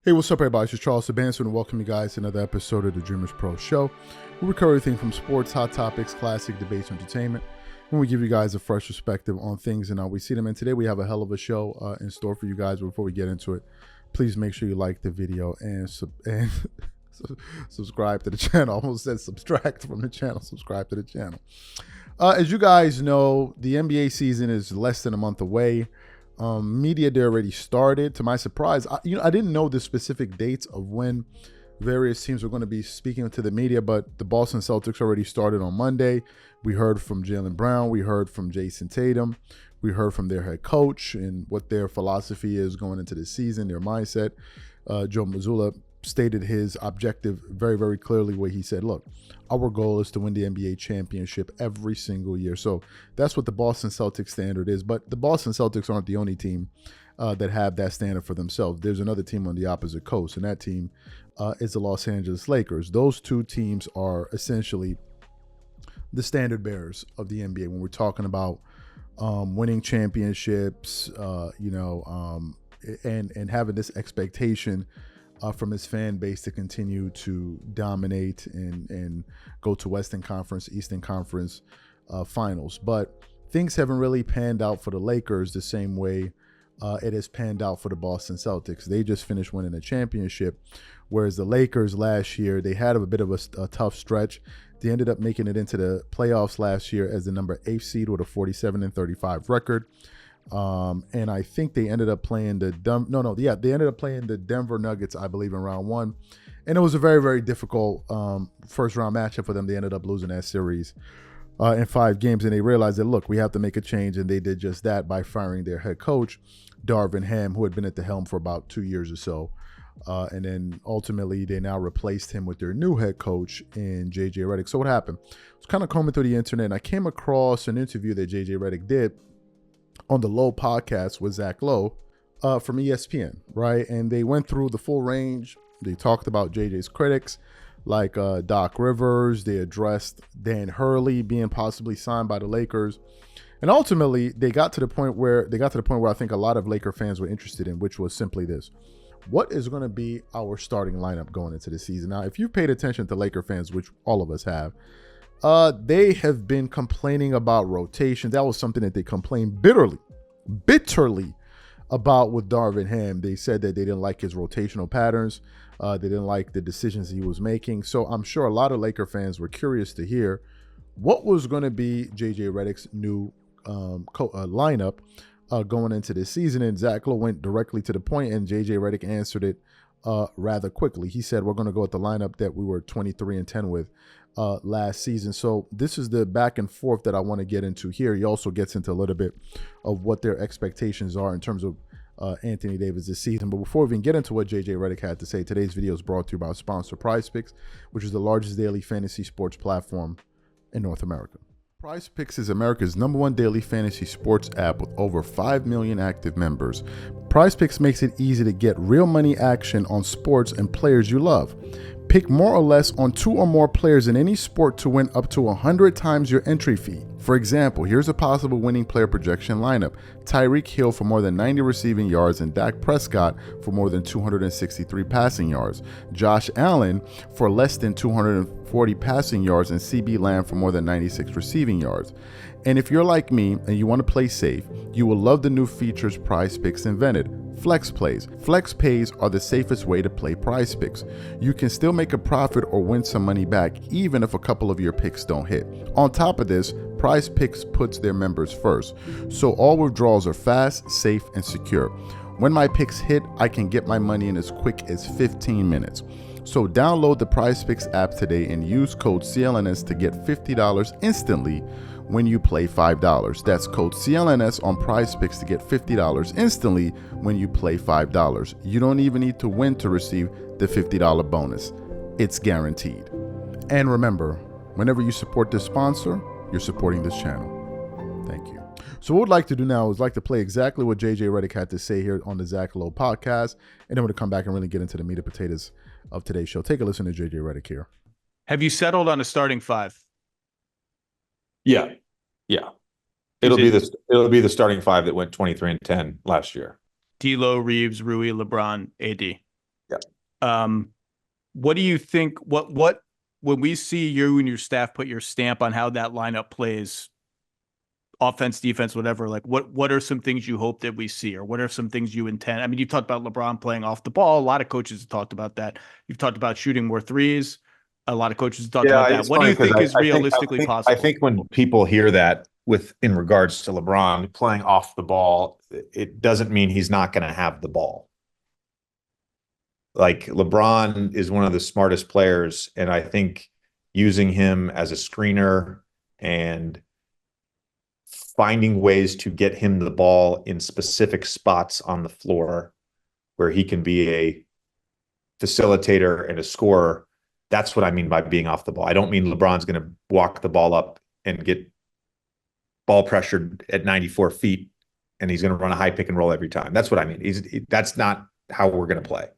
Hey, what's up, everybody? It's just Charles Sabanson, and welcome you guys to another episode of the Dreamers Pro Show. We cover everything from sports, hot topics, classic debates, entertainment, and we give you guys a fresh perspective on things and how we see them. And today we have a hell of a show in store for you guys. But before we get into it, please make sure you like the video and subscribe to the channel. I almost said subtract from the channel. Subscribe to the channel. As you guys know, the NBA season is less than a month away. Media day already started. To my surprise, I didn't know the specific dates of when various teams were going to be speaking to the media, but the Boston Celtics already started on Monday. We heard from Jaylen Brown. We heard from Jason Tatum. We heard from their head coach and what their philosophy is going into the season, their mindset. Joe Mazzulla stated his objective very, very clearly, where he said, look, our goal is to win the NBA championship every single year. So that's what the Boston Celtics standard is. But the Boston Celtics aren't the only team that have that standard for themselves. There's another team on the opposite coast, and that team is the Los Angeles Lakers. Those two teams are essentially the standard bearers of the NBA when we're talking about winning championships, and having this expectation from his fan base to continue to dominate and go to Western Conference, Eastern Conference finals. But things haven't really panned out for the Lakers the same way it has panned out for the Boston Celtics. They just finished winning a championship, whereas the Lakers last year, they had a bit of a tough stretch. They ended up making it into the playoffs last year as the number 8 seed with a 47-35 record. And I think they ended up playing they ended up playing the Denver Nuggets, I believe, in round one. And it was a very, very difficult first round matchup for them. They ended up losing that series in 5 games. And they realized that, look, we have to make a change. And they did just that by firing their head coach, Darvin Ham, who had been at the helm for about 2 years or so. And then ultimately they now replaced him with their new head coach in JJ Redick. So what happened? I was kind of combing through the internet, and I came across an interview that JJ Redick did on the Lowe podcast with Zach Lowe from ESPN, right? And they went through the full range. They talked about JJ's critics like Doc Rivers. They addressed Dan Hurley being possibly signed by the Lakers. And ultimately, they got to the point where I think a lot of Laker fans were interested in, which was simply this. What is going to be our starting lineup going into the season? Now, if you've paid attention to Laker fans, which all of us have, they have been complaining about rotation. That was something that they complained bitterly about with Darvin Ham. They said that they didn't like his rotational patterns. They didn't like the decisions he was making. So I'm sure a lot of Laker fans were curious to hear what was going to be JJ Redick's new lineup going into this season. And Zach Lowe went directly to the point, and JJ Redick answered it rather quickly. He said, we're going to go with the lineup that we were 23-10 with last season. So this is the back and forth that I want to get into here. He also gets into a little bit of what their expectations are in terms of Anthony Davis this season. But before we even get into what JJ Redick had to say, today's video is brought to you by our sponsor, PrizePicks, which is the largest daily fantasy sports platform in North America. PrizePicks is America's #1 daily fantasy sports app with over 5 million active members. PrizePicks makes it easy to get real money action on sports and players you love. Pick more or less on 2 or more players in any sport to win up to 100 times your entry fee. For example, here's a possible winning player projection lineup. Tyreek Hill for more than 90 receiving yards and Dak Prescott for more than 263 passing yards. Josh Allen for less than 240 passing yards and CeeDee Lamb for more than 96 receiving yards. And if you're like me and you want to play safe, you will love the new features PrizePicks invented. Flex plays. Flex pays are the safest way to play PrizePicks. You can still make a profit or win some money back even if a couple of your picks don't hit. On top of this, PrizePicks puts their members first, so all withdrawals are fast, safe, and secure. When my picks hit, I can get my money in as quick as 15 minutes. So download the PrizePicks app today and use code CLNS to get $50 instantly when you play $5. That's code CLNS on PrizePicks to get $50 instantly when you play $5. You don't even need to win to receive the $50 bonus. It's guaranteed. And remember, whenever you support this sponsor, you're supporting this channel. Thank you. So what we'd like to do now is like to play exactly what JJ Redick had to say here on the Zach Lowe podcast, and then we're going to come back and really get into the meat and potatoes of today's show. Take a listen to JJ Redick here. Have you settled on a starting 5? Yeah. It'll be the starting 5 that went 23-10 last year. D'Lo, Reeves, Rui, LeBron, AD. Yeah. What do you think? What when we see you and your staff put your stamp on how that lineup plays, offense, defense, whatever, like what are some things you hope that we see, or what are some things you intend? I mean, you talked about LeBron playing off the ball. A lot of coaches have talked about that. You've talked about shooting more threes. A lot of coaches have talked Yeah, about that. it's What do funny you because think is I think realistically I possible? think when people hear that in regards to LeBron playing off the ball, it doesn't mean he's not going to have the ball. Like LeBron is one of the smartest players, and I think using him as a screener and finding ways to get him the ball in specific spots on the floor where he can be a facilitator and a scorer. That's what I mean by being off the ball. I don't mean LeBron's going to walk the ball up and get ball pressured at 94 feet and he's going to run a high pick and roll every time. That's what I mean. That's not how we're going to play.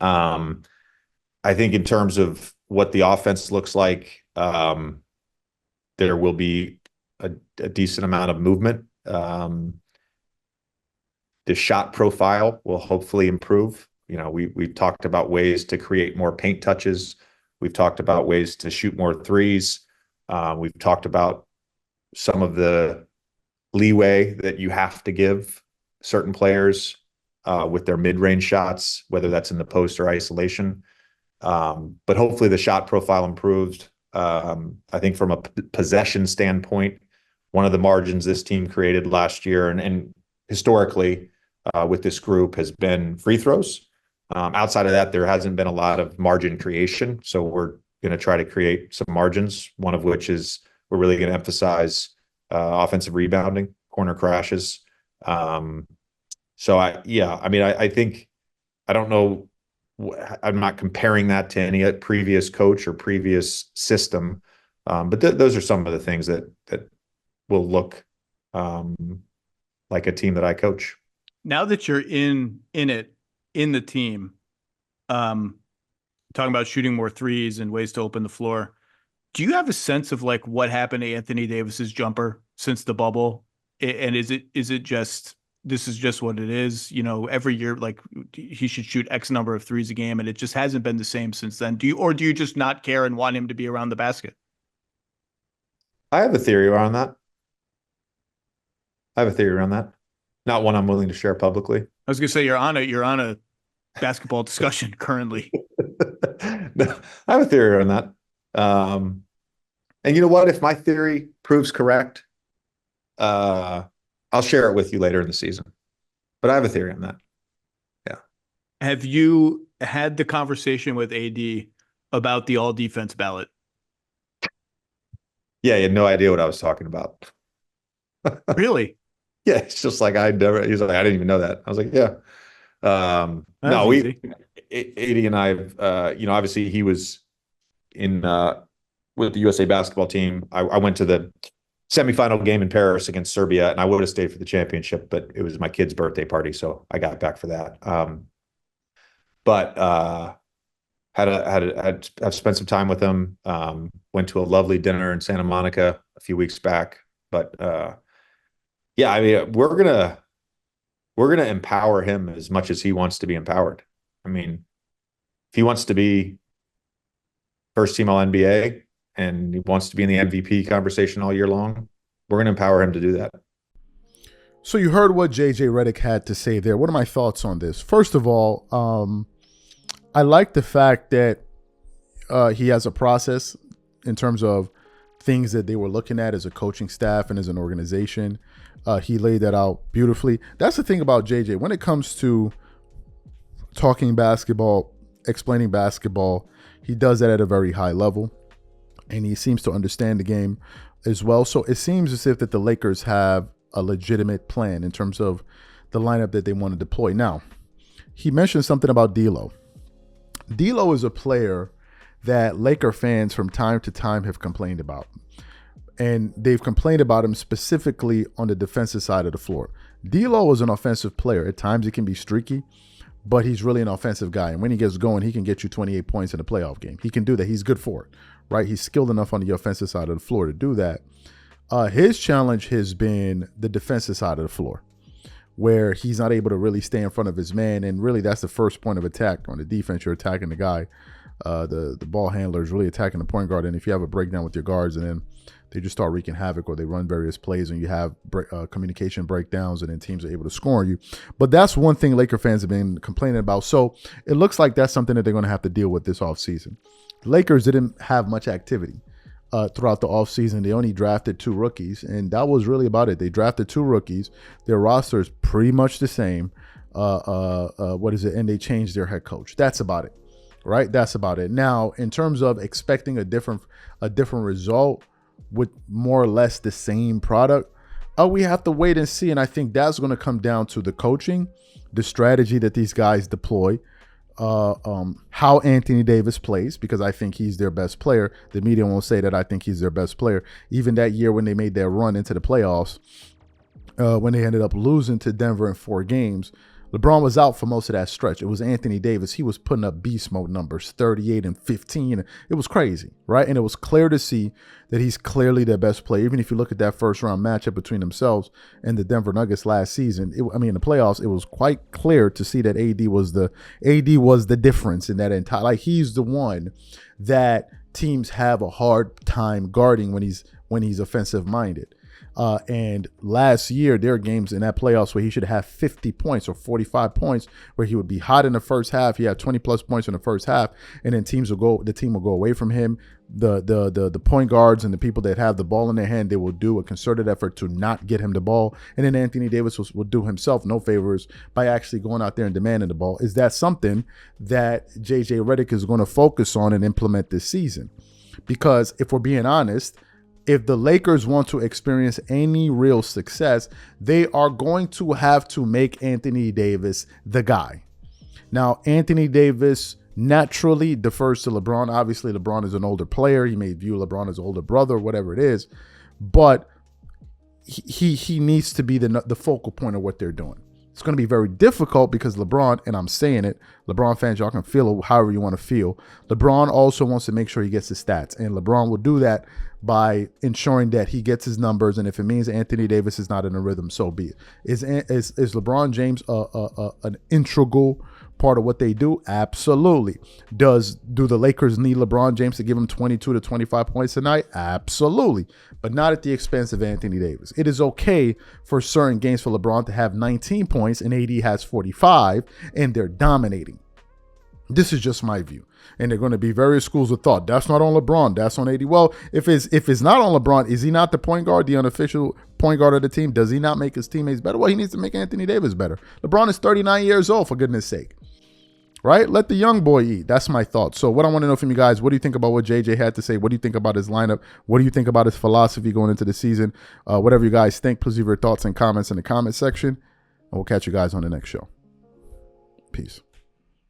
I think in terms of what the offense looks like, there will be a decent amount of movement. The shot profile will hopefully improve. We've talked about ways to create more paint touches. We've talked about ways to shoot more threes. We've talked about some of the leeway that you have to give certain players with their mid-range shots, whether that's in the post or isolation. But hopefully the shot profile improves. I think from a possession standpoint, one of the margins this team created last year and historically with this group has been free throws. Outside of that, there hasn't been a lot of margin creation. So we're going to try to create some margins, one of which is we're really going to emphasize offensive rebounding, corner crashes. I think, I don't know, I'm not comparing that to any previous coach or previous system, but those are some of the things that will look like a team that I coach. Now that you're in the team, talking about shooting more threes and ways to open the floor, do you have a sense of like what happened to Anthony Davis's jumper since the bubble? And is it just, this is just what it is? Every year, like he should shoot X number of threes a game, and it just hasn't been the same since then. Do you just not care and want him to be around the basket? I have a theory around that. Not one I'm willing to share publicly. I was gonna say you're on a basketball discussion currently. No, I have a theory on that. And you know what? If my theory proves correct, I'll share it with you later in the season. But I have a theory on that. Yeah. Have you had the conversation with AD about the all defense ballot? Yeah, he had no idea what I was talking about. Really? Yeah, it's just like he's like, I didn't even know that. I was like, yeah. No, AD and I, obviously he was in with the USA basketball team. I went to the semifinal game in Paris against Serbia, and I would have stayed for the championship, but it was my kid's birthday party, so I got back for that. But I've spent some time with him. Went to a lovely dinner in Santa Monica a few weeks back. But yeah, I mean, we're gonna empower him as much as he wants to be empowered. I mean, if he wants to be first team All NBA and he wants to be in the MVP conversation all year long, we're going to empower him to do that. So you heard what JJ Redick had to say there. What are my thoughts on this? First of all, I like the fact that he has a process in terms of things that they were looking at as a coaching staff and as an organization. He laid that out beautifully. That's the thing about JJ. When it comes to talking basketball, explaining basketball, he does that at a very high level, and he seems to understand the game as well. So it seems as if that the Lakers have a legitimate plan in terms of the lineup that they want to deploy. Now, he mentioned something about D'Lo. D'Lo is a player that Laker fans from time to time have complained about. And they've complained about him specifically on the defensive side of the floor. D'Lo is an offensive player. At times he can be streaky, but he's really an offensive guy. And when he gets going, he can get you 28 points in a playoff game. He can do that. He's good for it, right? He's skilled enough on the offensive side of the floor to do that. His challenge has been the defensive side of the floor, where he's not able to really stay in front of his man. And really, that's the first point of attack. On the defense, you're attacking the guy. The ball handler is really attacking the point guard. And if you have a breakdown with your guards and then they just start wreaking havoc, or they run various plays and you have communication breakdowns and then teams are able to score on you. But that's one thing Laker fans have been complaining about. So it looks like that's something that they're going to have to deal with this offseason. The Lakers didn't have much activity throughout the offseason. They only drafted 2 rookies, and that was really about it. They drafted 2 rookies. Their roster is pretty much the same. And they changed their head coach. That's about it, right? That's about it. Now, in terms of expecting a different result with more or less the same product, we have to wait and see. And I think that's going to come down to the coaching, the strategy that these guys deploy, how Anthony Davis plays, because I think he's their best player. The media won't say that I think he's their best player. Even that year when they made their run into the playoffs, when they ended up losing to Denver in 4 games, LeBron was out for most of that stretch. It was Anthony Davis. He was putting up beast mode numbers, 38 and 15. It was crazy, right? And it was clear to see that he's clearly their best player. Even if you look at that first round matchup between themselves and the Denver Nuggets last season, in the playoffs, it was quite clear to see that AD was the difference in that entire. Like, he's the one that teams have a hard time guarding when he's offensive minded. And last year, there are games in that playoffs where he should have 50 points or 45 points, where he would be hot in the first half. He had 20 plus points in the first half, and then the team will go away from him. The point guards and the people that have the ball in their hand, they will do a concerted effort to not get him the ball. And then Anthony Davis will do himself no favors by actually going out there and demanding the ball. Is that something that JJ Redick is going to focus on and implement this season? Because if we're being honest, if the Lakers want to experience any real success, they are going to have to make Anthony Davis the guy. Now, Anthony Davis naturally defers to LeBron. Obviously, LeBron is an older player. You may view LeBron as an older brother, whatever it is. But he needs to be the focal point of what they're doing. It's going to be very difficult because LeBron, and I'm saying it, LeBron fans, y'all can feel it however you want to feel. LeBron also wants to make sure he gets his stats, and LeBron will do that by ensuring that he gets his numbers. And if it means Anthony Davis is not in a rhythm, so be it. Is LeBron James an integral part of what they do? Absolutely. Do the Lakers need LeBron James to give them 22 to 25 points a night? Absolutely. But not at the expense of Anthony Davis. It is okay for certain games for LeBron to have 19 points and AD has 45 and they're dominating. This is just my view. And there are going to be various schools of thought. That's not on LeBron. That's on AD. Well, if it's not on LeBron, is he not the point guard, the unofficial point guard of the team? Does he not make his teammates better? Well, he needs to make Anthony Davis better. LeBron is 39 years old, for goodness sake. Right? Let the young boy eat. That's my thought. So what I want to know from you guys, what do you think about what JJ had to say? What do you think about his lineup? What do you think about his philosophy going into the season? Whatever you guys think, please leave your thoughts and comments in the comment section. And we'll catch you guys on the next show. Peace.